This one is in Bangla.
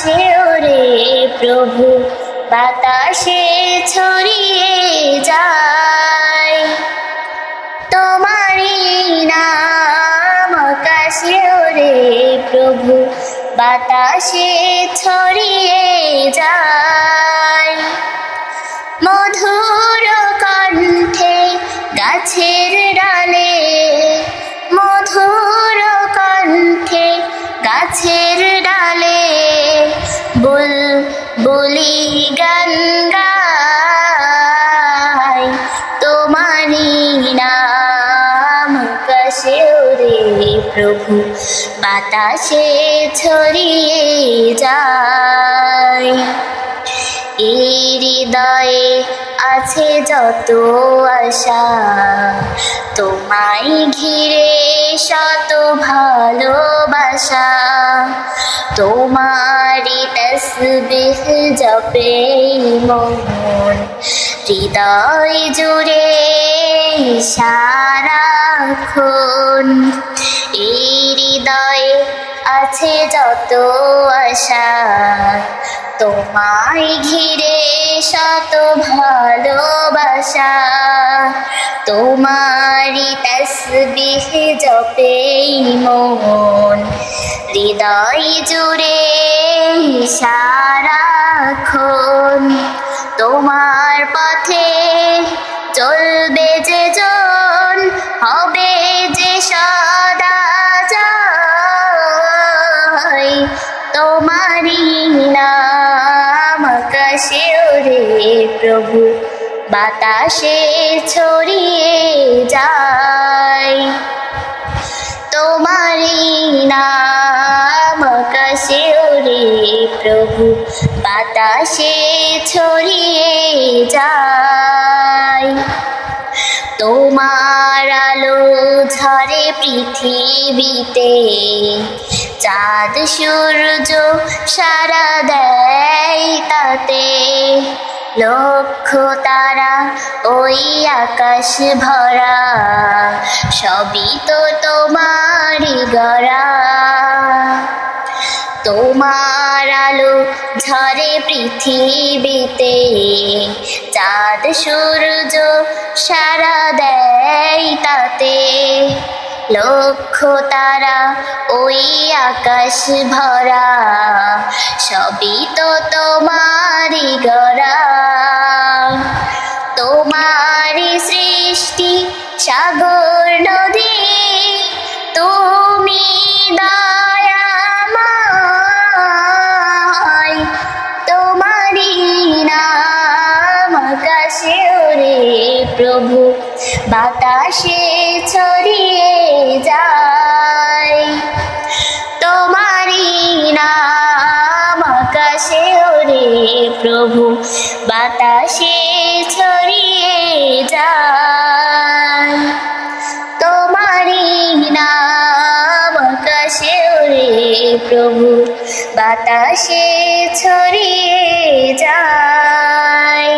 আকাশে ওরে প্রভু বাতাসে ছড়িয়ে যায় তোমারই নাম আকাশে ওরে প্রভু বাতাসে ছড়িয়ে যায় মধুর কণ্ঠে গাছের ডালে মধুর কণ্ঠে গাছের ডালে বুলবুলি গান গায় তোমারই নাম আকাশে ওরে প্রভু বাতাসে ছড়িয়ে যায় এই হৃদয়ে আছে যত আশা তোমায় ঘিরে শত ভালোবাসা তোমারই তসবিহ জপে মন হৃদয় জুড়ে সারাক্ষণ এই হৃদয়ে আছে যত আশা তোমায় ঘিরে শত ভালোবাসা তোমারই তসবিহ জপে মন হৃদয় জুড়ে সারাক্ষণ তোমার পথে চলবে যে জন হবে যে সদা জয় তোমারই নাম আকাশে ওরে প্রভু বাতাসে ছড়িয়ে যায় তোমারই নাম আকাশে ওরে প্রভু বাতাসে ছড়িয়ে যায় তোমার আলো ঝরে পৃথিবীতে চাঁদ সূর্য সারা দেয় তাতে লক্ষ তারা ওই আকাশ ভরা সবই তো তোমারই গড়া তোমার আলো ঝরে পৃথিবীতে চাঁদ সূর্য সারা দেয় তাতে লক্ষ তারা ওই আকাশ ভরা সবই তো তোমারই গড়া তোমারই সৃষ্টি সাগর নদী তুমি দয়াময় তোমারই নাম আকাশে ওরে প্রভু বাতাসে ছড়িয়ে যায় তোমারই নাম আকাশে ওরে প্রভু বাতাসে ছড়িয়ে যায় তোমারই নাম আকাশে ওরে প্রভু বাতাসে ছড়িয়ে যায়।